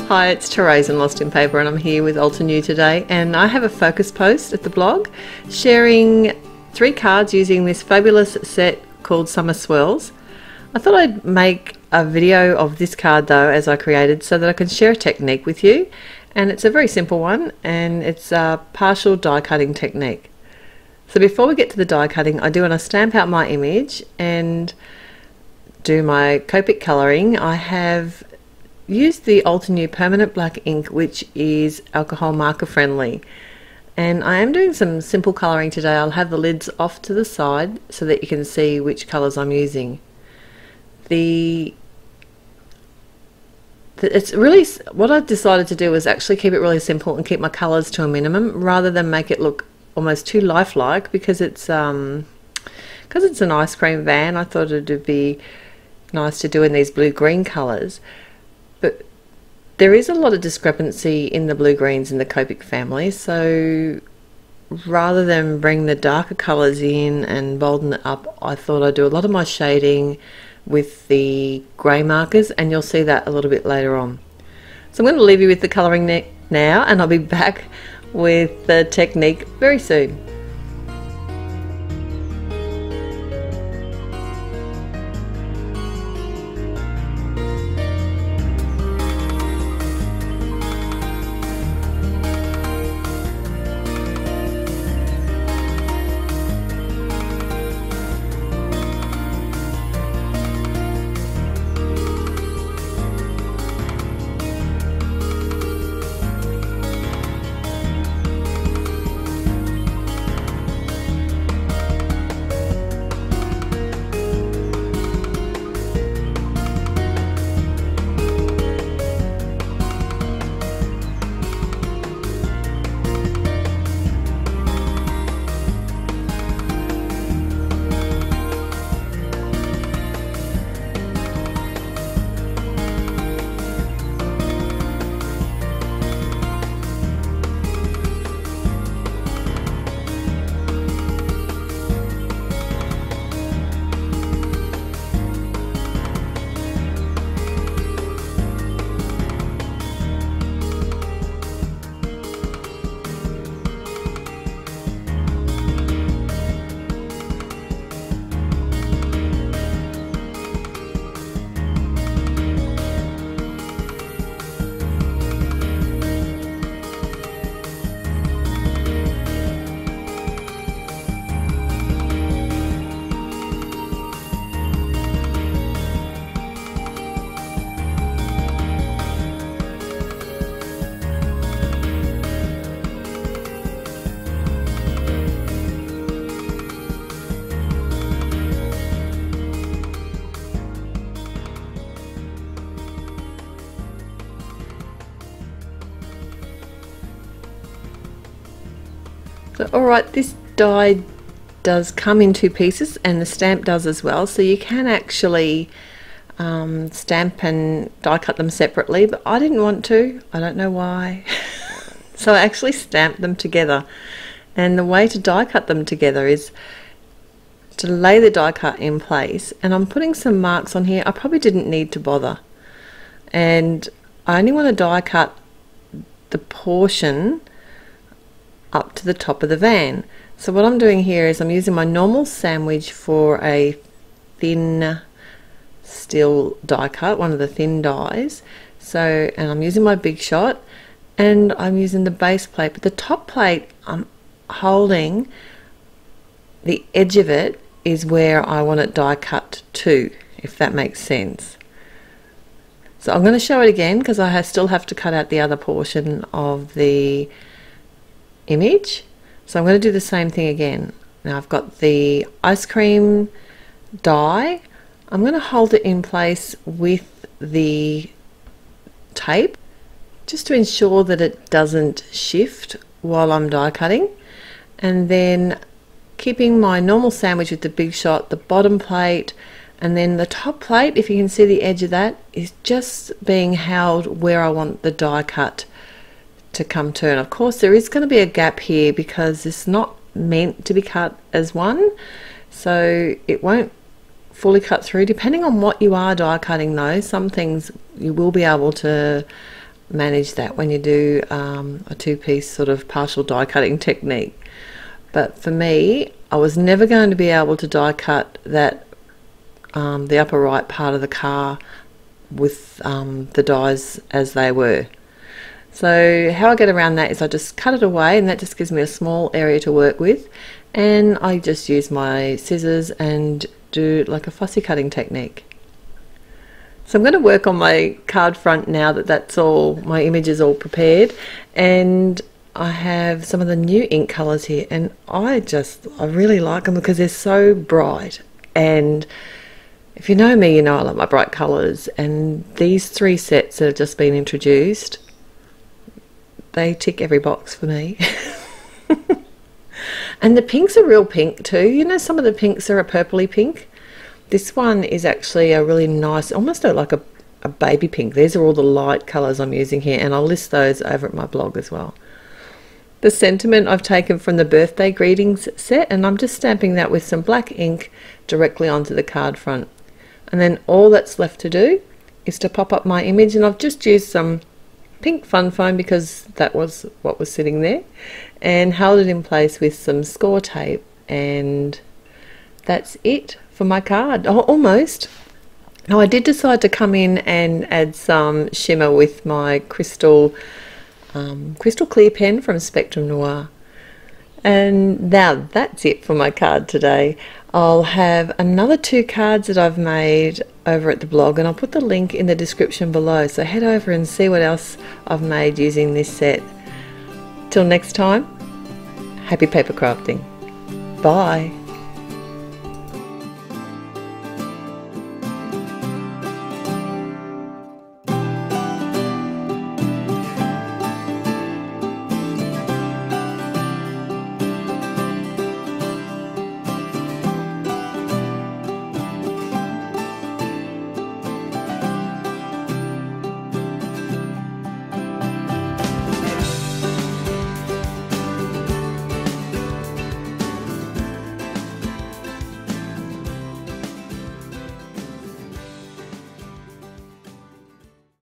Hi, it's Therese in Lostinpaper and I'm here with Altenew today, and I have a focus post at the blog sharing 3 cards using this fabulous set called Summer Swirls. I thought I'd make a video of this card though as I created so that I can share a technique with you, and it's a very simple one and it's a partial die cutting technique. So before we get to the die cutting, I do want to stamp out my image and do my Copic Coloring. I have used the Altenew permanent black ink, which is alcohol marker friendly, and I am doing some simple colouring today. I'll have the lids off to the side so that you can see which colours I'm using. It's really, what I've decided to do is actually keep it really simple and keep my colours to a minimum rather than make it look almost too lifelike, because it's an ice cream van. I thought it would be nice to do in these blue-green colours. But there is a lot of discrepancy in the blue-greens in the Copic family, so rather than bring the darker colours in and bolden it up, I thought I'd do a lot of my shading with the grey markers, and you'll see that a little bit later on. So I'm going to leave you with the colouring now, and I'll be back with the technique very soon. So, alright, this die does come in 2 pieces and the stamp does as well, so you can actually stamp and die cut them separately, but I didn't want to. I don't know why. So I actually stamped them together, and the way to die cut them together is to lay the die cut in place, and I'm putting some marks on here. I probably didn't need to bother, and I only want to die cut the portion up to the top of the van. So what I'm doing here is I'm using my normal sandwich for a thin steel die cut, one of the thin dies. So, and I'm using my big shot, and I'm using the base plate, but the top plate I'm holding, the edge of it is where I want it die cut to, if that makes sense. So I'm going to show it again because I still have to cut out the other portion of the image. So I'm going to do the same thing again. Now I've got the ice cream die. I'm going to hold it in place with the tape just to ensure that it doesn't shift while I'm die cutting, and then keeping my normal sandwich with the big shot, the bottom plate, and then the top plate, if you can see the edge of that, is just being held where I want the die cut to come to. And of course there is going to be a gap here because it's not meant to be cut as one, so it won't fully cut through. Depending on what you are die cutting though, some things you will be able to manage that when you do a two-piece sort of partial die cutting technique. But for me, I was never going to be able to die cut that the upper right part of the car with the dies as they were. So how I get around that is I just cut it away, and that just gives me a small area to work with, and I just use my scissors and do like a fussy cutting technique. So I'm going to work on my card front now that that's all, my image is all prepared, and I have some of the new ink colours here, and I really like them because they're so bright. And if you know me, you know I like my bright colours, and these 3 sets that have just been introduced, they tick every box for me. And the pinks are real pink too. You know, some of the pinks are a purpley pink. This one is actually a really nice, almost like a baby pink. These are all the light colours I'm using here, and I'll list those over at my blog as well. The sentiment I've taken from the birthday greetings set, and I'm just stamping that with some black ink directly onto the card front. And then all that's left to do is to pop up my image, and I've just used some pink fun foam because that was what was sitting there, and held it in place with some score tape, and that's it for my card. Oh, almost. Now I did decide to come in and add some shimmer with my crystal clear pen from Spectrum Noir. And now that's it for my card today. I'll have another 2 cards that I've made over at the blog, and I'll put the link in the description below, so head over and see what else I've made using this set. Till next time, happy paper crafting. Bye.